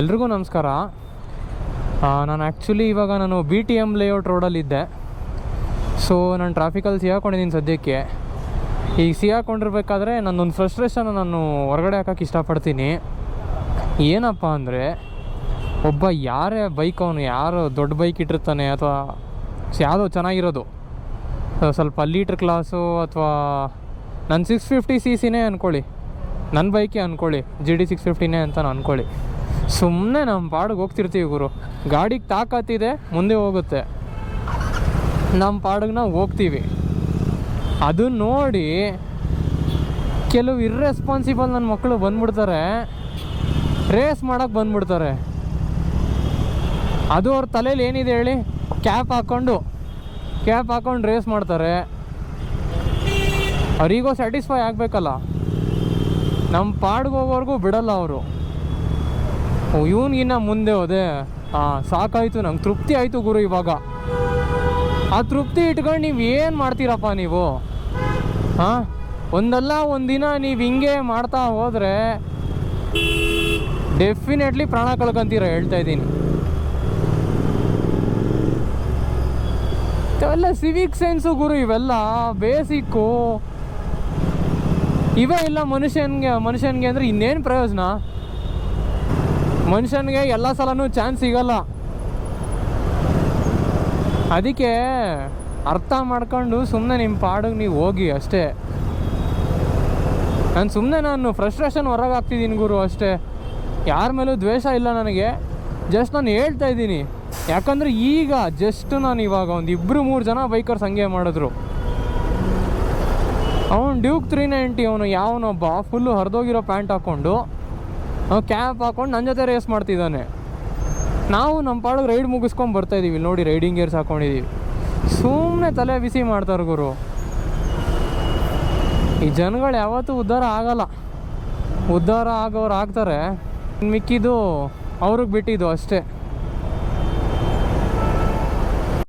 ಎಲ್ರಿಗೂ ನಮಸ್ಕಾರ. ನಾನು ಆ್ಯಕ್ಚುಲಿ ಇವಾಗ ನಾನು BTM ಲೇಔಟ್ ರೋಡಲ್ಲಿದ್ದೆ. ಸೊ ನಾನು ಟ್ರಾಫಿಕಲ್ಲಿ ಸಿಗಾಕೊಂಡಿದ್ದೀನಿ ಸದ್ಯಕ್ಕೆ. ಈಗ ಸಿಗಾಕೊಂಡಿರ್ಬೇಕಾದ್ರೆ ನನ್ನೊಂದು ಫ್ರಸ್ಟ್ರೇಷನ್ ನಾನು ಹೊರಗಡೆ ಹಾಕೋಕ್ಕೆ ಇಷ್ಟಪಡ್ತೀನಿ. ಏನಪ್ಪ ಅಂದರೆ, ಒಬ್ಬ ಯಾರೇ ಬೈಕ್ ಅವನು ಯಾರು ದೊಡ್ಡ ಬೈಕ್ ಇಟ್ಟಿರ್ತಾನೆ ಅಥವಾ ಯಾವುದೋ ಚೆನ್ನಾಗಿರೋದು ಸ್ವಲ್ಪ ಲೀಟ್ರ್ ಕ್ಲಾಸು ಅಥವಾ ನನ್ನ 650cc ಅಂದ್ಕೊಳ್ಳಿ, ನನ್ನ ಬೈಕೇ ಅಂದ್ಕೊಳ್ಳಿ, GD 650 ಅಂತ ಅಂದ್ಕೊಳ್ಳಿ. ಸುಮ್ಮನೆ ನಮ್ಮ ಪಾಡಿಗೆ ಹೋಗ್ತಿರ್ತೀವಿ ಗುರು. ಗಾಡಿಗೆ ತಾಕತ್ತಿದೆ, ಮುಂದೆ ಹೋಗುತ್ತೆ, ನಮ್ಮ ಪಾಡಿಗೆ ನಾವು ಹೋಗ್ತೀವಿ. ಅದು ನೋಡಿ ಕೆಲವು ಇರ್ರೆಸ್ಪಾನ್ಸಿಬಲ್ ನನ್ನ ಮಕ್ಕಳು ಬಂದ್ಬಿಡ್ತಾರೆ, ರೇಸ್ ಮಾಡೋಕ್ಕೆ ಬಂದ್ಬಿಡ್ತಾರೆ. ಅದು ಅವ್ರ ತಲೆಯಲ್ಲಿ ಏನಿದೆ ಹೇಳಿ, ಕ್ಯಾಪ್ ಹಾಕ್ಕೊಂಡು ರೇಸ್ ಮಾಡ್ತಾರೆ. ಅವರಿಗೋ ಸ್ಯಾಟಿಸ್ಫೈ ಆಗಬೇಕಲ್ಲ, ನಮ್ಮ ಪಾಡಿಗೆ ಹೋಗೋವರೆಗೂ ಬಿಡಲ್ಲ ಅವರು. ಇವನಿಗಿನ್ನ ಮುಂದೆ ಹೋದೆ, ಸಾಕಾಯಿತು, ನಂಗೆ ತೃಪ್ತಿ ಆಯಿತು ಗುರು. ಇವಾಗ ಆ ತೃಪ್ತಿ ಇಟ್ಕೊಂಡು ನೀವು ಏನು ಮಾಡ್ತೀರಪ್ಪ ನೀವು? ಒಂದಲ್ಲ ಒಂದಿನ ನೀವು ಹಿಂಗೆ ಮಾಡ್ತಾ ಹೋದರೆ ಡೆಫಿನೆಟ್ಲಿ ಪ್ರಾಣ ಕಳ್ಕೊಂತೀರ, ಹೇಳ್ತಾ ಇದ್ದೀನಿ. ಇವೆಲ್ಲ ಸಿವಿಕ್ ಸೆನ್ಸು ಗುರು, ಇವೆಲ್ಲ ಬೇಸಿಕ್ಕು. ಇವೇ ಇಲ್ಲ ಮನುಷ್ಯನಿಗೆ ಅಂದರೆ ಇನ್ನೇನು ಪ್ರಯೋಜನ? ಮನುಷ್ಯನಿಗೆ ಎಲ್ಲ ಸಲನೂ ಚಾನ್ಸ್ ಸಿಗಲ್ಲ. ಅದಕ್ಕೆ ಅರ್ಥ ಮಾಡ್ಕೊಂಡು ಸುಮ್ಮನೆ ನಿಮ್ಮ ಪಾಡಿಗೆ ನೀವು ಹೋಗಿ ಅಷ್ಟೇ. ನಾನು ಫ್ರಸ್ಟ್ರೇಷನ್ ಹೊರಗೆ ಹಾಕ್ತಿದ್ದೀನಿ ಗುರು, ಅಷ್ಟೇ. ಯಾರ ಮೇಲೂ ದ್ವೇಷ ಇಲ್ಲ ನನಗೆ, ಜಸ್ಟ್ ನಾನು ಹೇಳ್ತಾ ಇದ್ದೀನಿ. ಯಾಕಂದರೆ ಈಗ ಜಸ್ಟ್ ನಾನು ಇವಾಗ ಒಂದು 2-3 ಜನ ಬೈಕರ್ಸ್ ಹಂಗೆ ಮಾಡಿದ್ರು. ಅವನು ಡ್ಯೂಕ್ 390 ಅವನು ಯಾವನೊಬ್ಬ ಫುಲ್ಲು ಹರಿದೋಗಿರೋ ಪ್ಯಾಂಟ್ ಹಾಕ್ಕೊಂಡು ಕ್ಯಾಪ್ ಹಾಕ್ಕೊಂಡು ನನ್ನ ಜೊತೆ ರೇಸ್ ಮಾಡ್ತಿದ್ದಾನೆ. ನಾವು ನಮ್ಮ ಪಾಡಿಗೆ ರೈಡ್ ಮುಗಿಸ್ಕೊಂಡು ಬರ್ತಾಯಿದ್ದೀವಿ ನೋಡಿ, ರೈಡಿಂಗ್ ಗೇರ್ಸ್ ಹಾಕ್ಕೊಂಡಿದ್ದೀವಿ. ಸುಮ್ಮನೆ ತಲೆ ಬಿಸಿ ಮಾಡ್ತಾರೆ ಗುರು. ಈ ಜನಗಳು ಯಾವತ್ತೂ ಉದ್ಧಾರ ಆಗಲ್ಲ. ಉದ್ಧಾರ ಆಗೋರು ಆಗ್ತಾರೆ, ಮಿಕ್ಕಿದ್ದು ಅವ್ರಿಗೆ ಬಿಟ್ಟಿದ್ದು ಅಷ್ಟೇ.